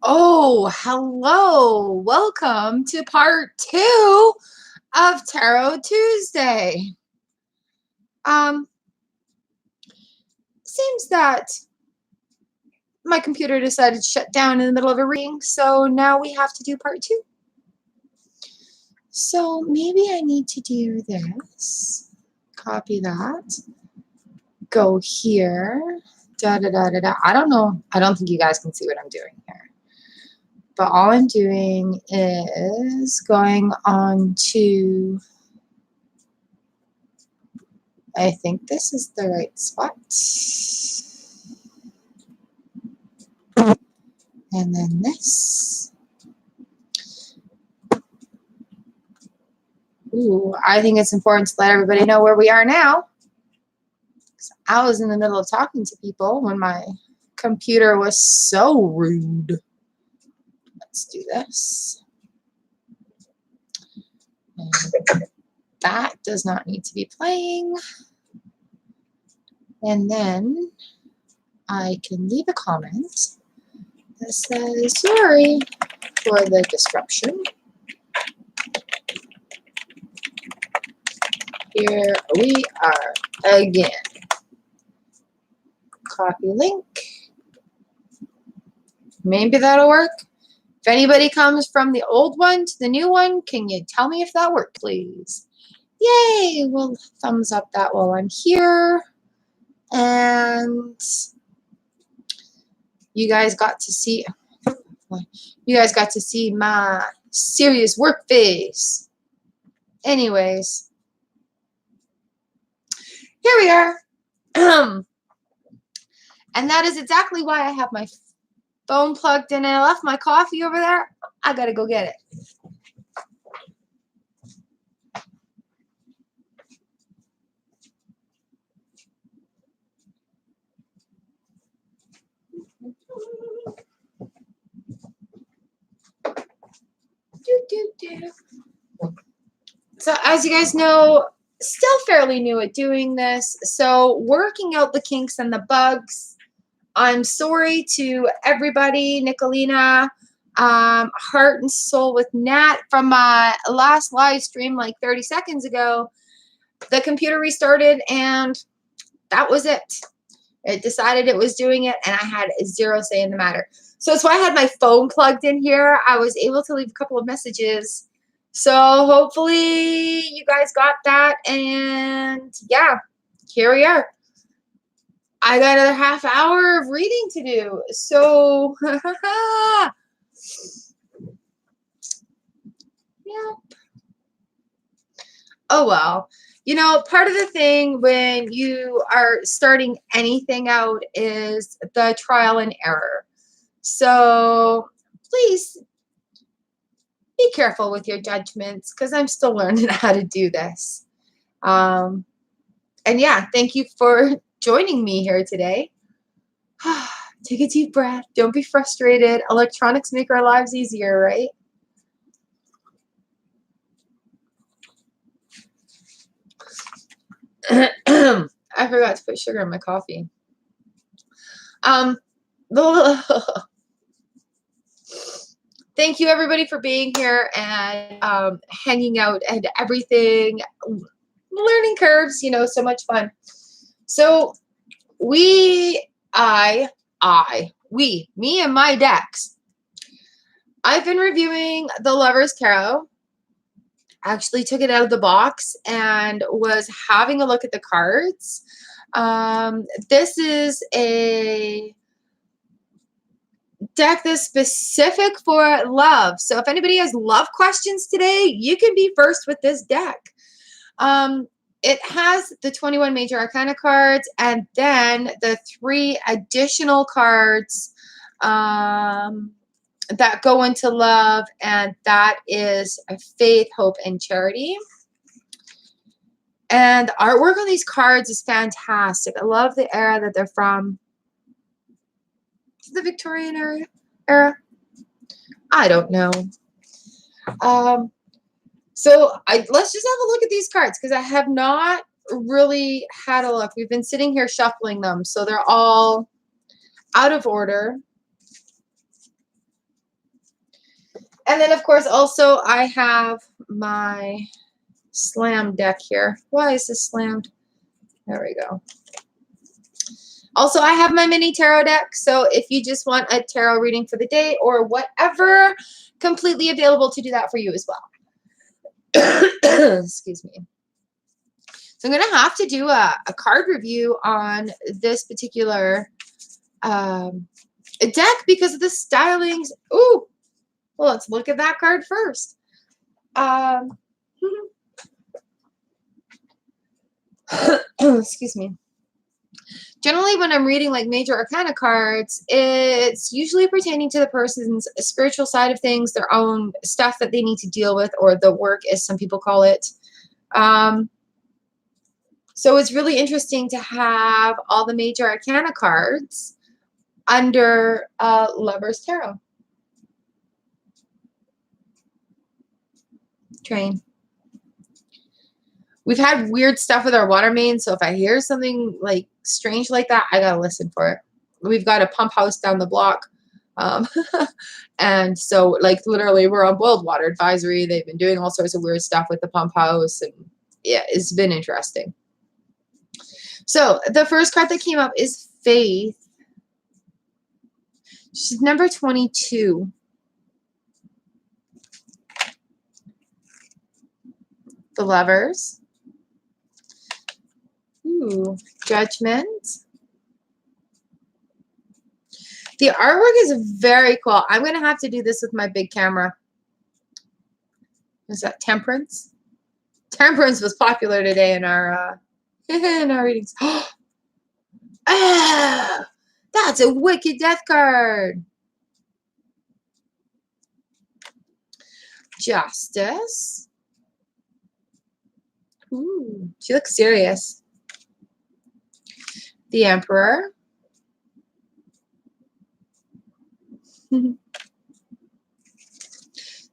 Oh, hello. Welcome to part 2 of Tarot Tuesday. Seems that my computer decided to shut down in the middle of a reading, so now we have to do part 2. So maybe I need to do this. Copy that. Go here. Da da da da da. I don't know. I don't think you guys can see what I'm doing here. But all I'm doing is going on to, I think this is the right spot. And then this. Ooh, I think it's important to let everybody know where we are now. I was in the middle of talking to people when my computer was so rude. Let's do this. And that does not need to be playing. And then I can leave a comment that says, sorry for the disruption. Here we are again. Copy link. Maybe that'll work. If anybody comes from the old one to the new one, can you tell me if that worked, please? Yay! Well, thumbs up that while I'm here. And you guys got to see my serious work face. Anyways, here we are. And that is exactly why I have my phone plugged in and I left my coffee over there. I gotta go get it. So as you guys know, still fairly new at doing this. So working out the kinks and the bugs. I'm sorry to everybody, Nicolina, Heart and Soul with Nat from my last live stream like 30 seconds ago. The computer restarted and that was it. It decided it was doing it and I had zero say in the matter. So that's why I had my phone plugged in here. I was able to leave a couple of messages. So hopefully you guys got that. And yeah, here we are. I got another half hour of reading to do. So, yep. Oh, well. You know, part of the thing when you are starting anything out is the trial and error. So please be careful with your judgments because I'm still learning how to do this. And yeah, thank you for joining me here today. Take a deep breath. Don't be frustrated. Electronics make our lives easier, right? I forgot to put sugar in my coffee. Thank you everybody for being here and hanging out and everything. Learning curves, you know, so much fun. So me and my decks. I've been reviewing the Lover's Tarot. Actually took it out of the box and was having a look at the cards. This is a deck that's specific for love. So if anybody has love questions today, you can be first with this deck. It has the 21 major arcana cards and then the 3 additional cards that go into love, and that is faith, hope, and charity. And the artwork on these cards is fantastic. I love the era that they're from. Is it the Victorian era? I don't know. So let's just have a look at these cards because I have not really had a look. We've been sitting here shuffling them, so they're all out of order. And then, of course, also I have my slam deck here. Why is this slammed? There we go. Also, I have my mini tarot deck. So if you just want a tarot reading for the day or whatever, completely available to do that for you as well. Excuse me. So I'm going to have to do a card review on this particular deck because of the stylings. Ooh, well, let's look at that card first. Excuse me. Generally, when I'm reading like major arcana cards, it's usually pertaining to the person's spiritual side of things, their own stuff that they need to deal with, or the work, as some people call it. So it's really interesting to have all the major arcana cards under Lover's Tarot. Train. We've had weird stuff with our water main, so if I hear something like strange like that, I gotta listen for it. We've got a pump house down the block. And so like literally we're on boiled water advisory. They've been doing all sorts of weird stuff with the pump house, and yeah, it's been interesting. So the first card that came up is Faith. She's number 22. The Lovers. Ooh, Judgment. The artwork is very cool. I'm going to have to do this with my big camera. Is that Temperance? Temperance was popular today in our readings. Ah, that's a wicked death card. Justice. Ooh, she looks serious. The Emperor.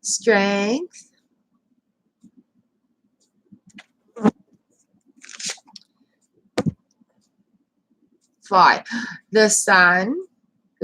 Strength. Fly. The Sun.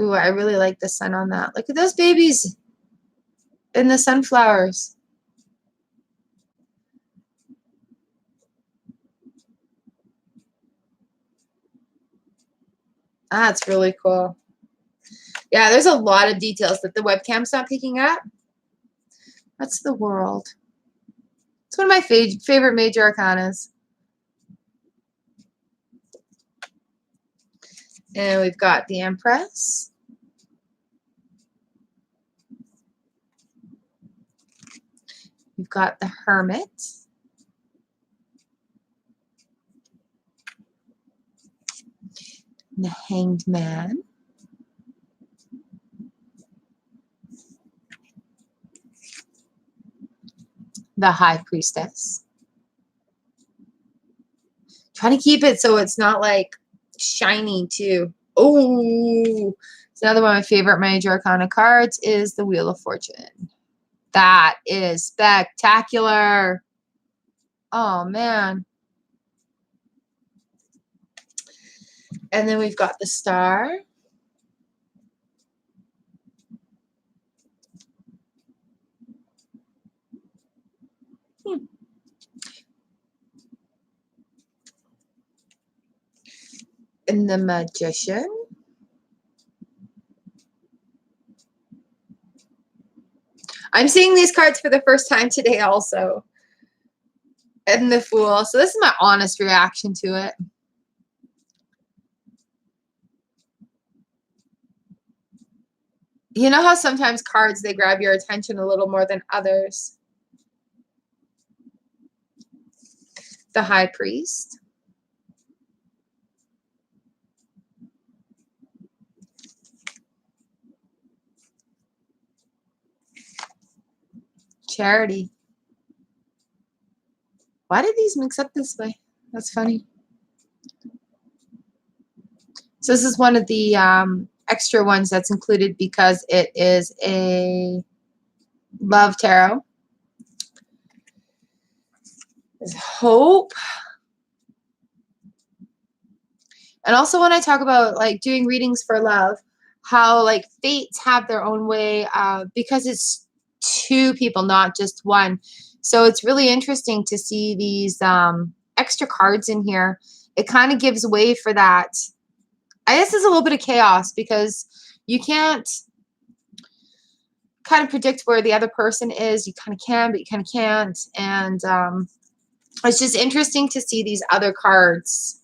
Ooh, I really like the sun on that. Look at those babies in the sunflowers. That's really cool. Yeah, there's a lot of details that the webcam's not picking up. That's the World. It's one of my favorite major arcanas. And we've got the Empress. We've got the Hermit. The Hanged Man. The High Priestess. Try to keep it so it's not like shiny too. Oh, it's another one of my favorite major arcana cards is the Wheel of Fortune. That is spectacular. Oh man. And then we've got the Star. And the Magician. I'm seeing these cards for the first time today also. And the Fool. So this is my honest reaction to it. You know how sometimes cards, they grab your attention a little more than others. The High Priest. Charity. Why did these mix up this way? That's funny. So this is one of the extra ones that's included because it is a love tarot. There's Hope. And also when I talk about like doing readings for love, how like fates have their own way because it's 2 people, not just 1. So it's really interesting to see these extra cards in here. It kind of gives way for that. I guess there's a little bit of chaos because you can't kind of predict where the other person is. You kind of can, but you kind of can't. And it's just interesting to see these other cards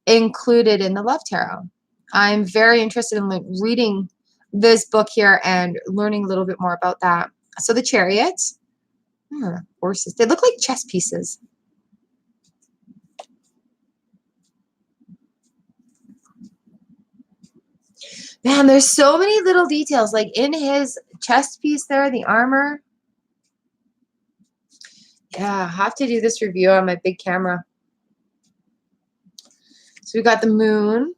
included in the Love Tarot. I'm very interested in reading this book here and learning a little bit more about that. So the Chariot, horses, they look like chess pieces. Man, there's so many little details, like in his chest piece there, the armor. Yeah, I have to do this review on my big camera. So we got the moon.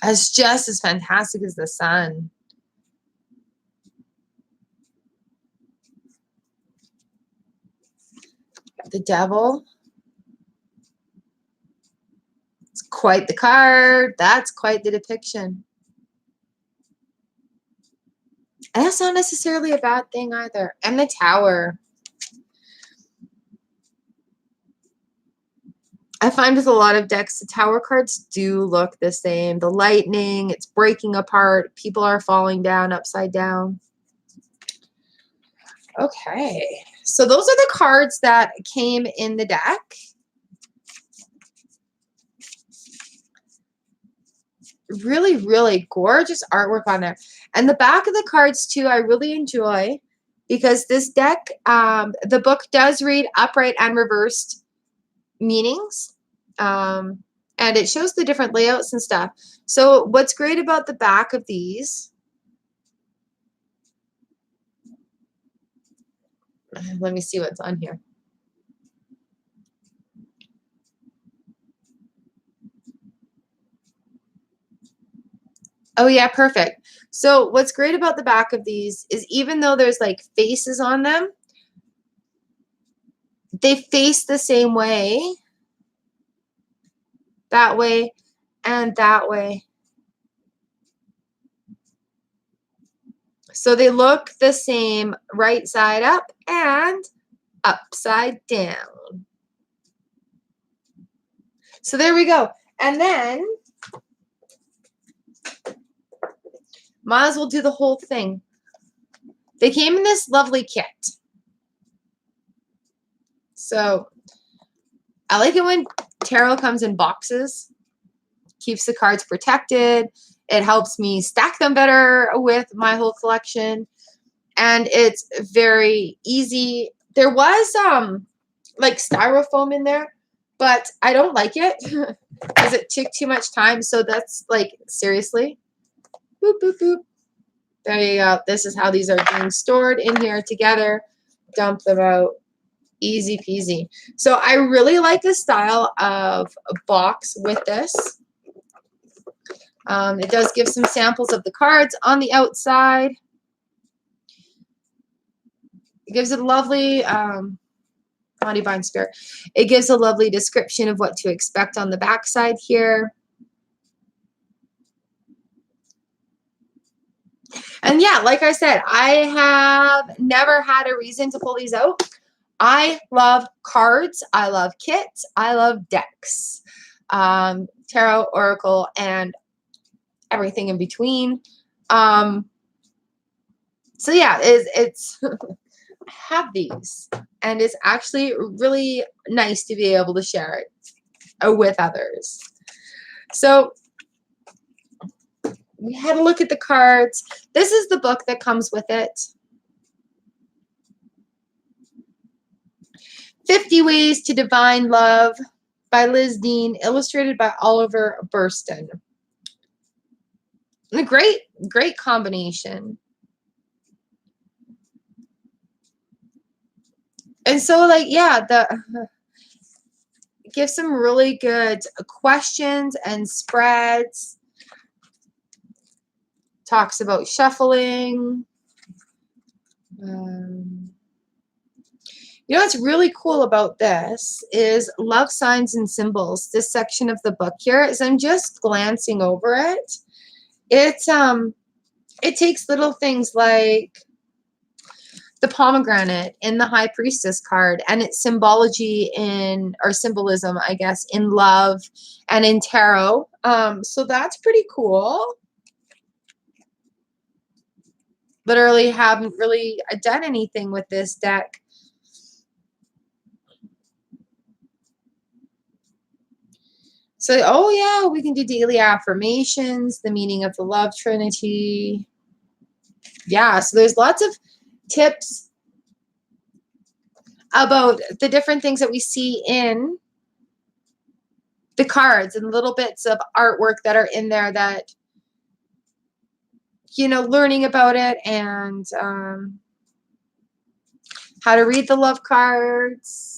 It's just as fantastic as the sun. Got the devil. It's quite the card. That's quite the depiction. And that's not necessarily a bad thing either. And the tower. I find with a lot of decks, the tower cards do look the same. The lightning, it's breaking apart. People are falling down, upside down. Okay. So those are the cards that came in the deck. Really, really gorgeous artwork on there. And the back of the cards, too, I really enjoy because this deck, the book does read upright and reversed meanings. And it shows the different layouts and stuff. So what's great about the back of these, let me see what's on here. Oh yeah, perfect. So what's great about the back of these is even though there's like faces on them, they face the same way. That way and that way. So they look the same right side up and upside down. So there we go. And then might as well do the whole thing. They came in this lovely kit. So I like it when tarot comes in boxes. Keeps the cards protected. It helps me stack them better with my whole collection. And it's very easy. There was like styrofoam in there, but I don't like it because it took too much time. So that's like, seriously. Boop, boop, boop. There you go. This is how these are being stored in here together. Dump them out. Easy peasy. So I really like the style of a box with this. It does give some samples of the cards on the outside. It gives it a lovely, Body Bind Spirit. It gives a lovely description of what to expect on the back side here. And yeah, like I said, I have never had a reason to pull these out. I love cards. I love kits. I love decks. Tarot, Oracle, and everything in between. So yeah, it's I have these. And it's actually really nice to be able to share it with others. So we had a look at the cards. This is the book that comes with it. 50 Ways to Divine Love by Liz Dean, illustrated by Oliver Burston. A great combination. And so, like, yeah, give some really good questions and spreads. Talks about shuffling. You know what's really cool about this is love signs and symbols. This section of the book here, as I'm just glancing over it, it's it takes little things like the pomegranate in the High Priestess card and its symbology in, or symbolism, I guess, in love and in tarot. So that's pretty cool. Literally haven't really done anything with this deck. So, oh yeah, we can do daily affirmations, the meaning of the love trinity. Yeah, so there's lots of tips about the different things that we see in the cards and little bits of artwork that are in there that, you know, learning about it and how to read the love cards.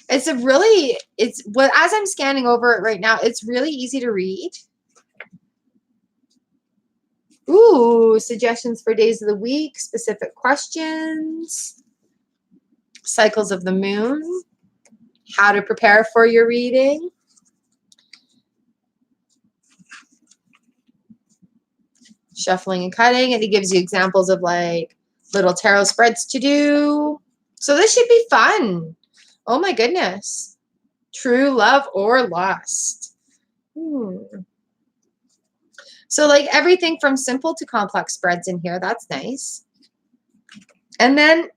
It's a really, it's what, as I'm scanning over it right now, it's really easy to read. Ooh, suggestions for days of the week, specific questions, cycles of the moon, how to prepare for your reading. Shuffling and cutting, and it gives you examples of like little tarot spreads to do. So this should be fun. Oh my goodness. True love or lust. So like everything from simple to complex spreads in here. That's nice. And then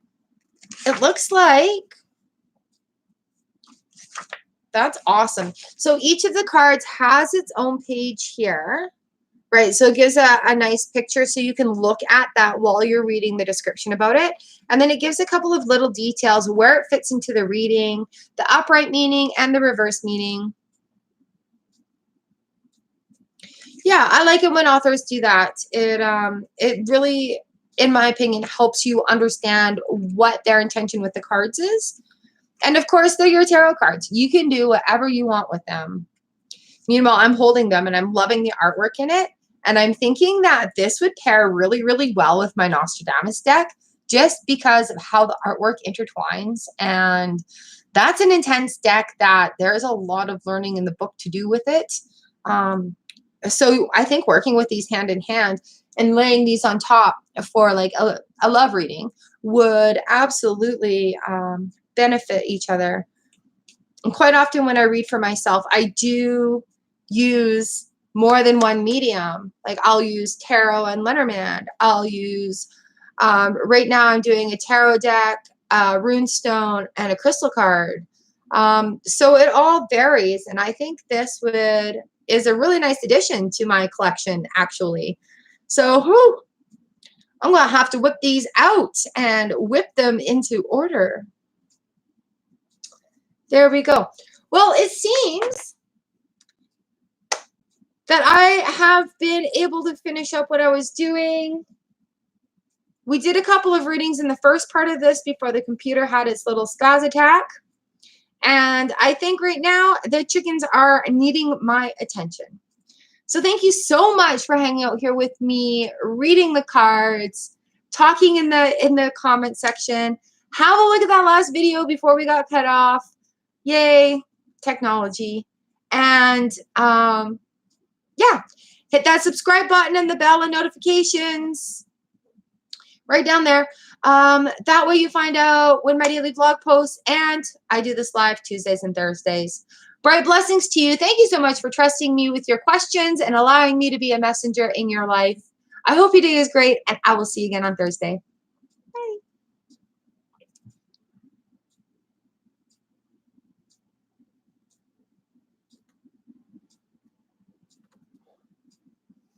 it looks like, that's awesome. So each of the cards has its own page here, right? So it gives a nice picture so you can look at that while you're reading the description about it. And then it gives a couple of little details where it fits into the reading, the upright meaning and the reverse meaning. Yeah, I like it when authors do that. It really, in my opinion, helps you understand what their intention with the cards is. And of course, they're your tarot cards. You can do whatever you want with them. Meanwhile, I'm holding them and I'm loving the artwork in it. And I'm thinking that this would pair really, really well with my Nostradamus deck just because of how the artwork intertwines. And that's an intense deck that there's a lot of learning in the book to do with it. So I think working with these hand in hand and laying these on top for like a love reading would absolutely benefit each other. And quite often when I read for myself, I do use more than one medium. Like I'll use tarot and Lenormand. I'll use, right now I'm doing a tarot deck, runestone, and a crystal card. So it all varies. And I think this is a really nice addition to my collection, actually. So I'm going to have to whip these out and whip them into order. There we go. Well, it seems that I have been able to finish up what I was doing. We did a couple of readings in the first part of this before the computer had its little spaz attack. And I think right now the chickens are needing my attention. So thank you so much for hanging out here with me, reading the cards, talking in the comment section. Have a look at that last video before we got cut off. Yay, technology. And yeah, hit that subscribe button and the bell and notifications right down there. That way you find out when my daily vlog posts, and I do this live Tuesdays and Thursdays. Bright blessings to you. Thank you so much for trusting me with your questions and allowing me to be a messenger in your life. I hope your day is great, and I will see you again on Thursday.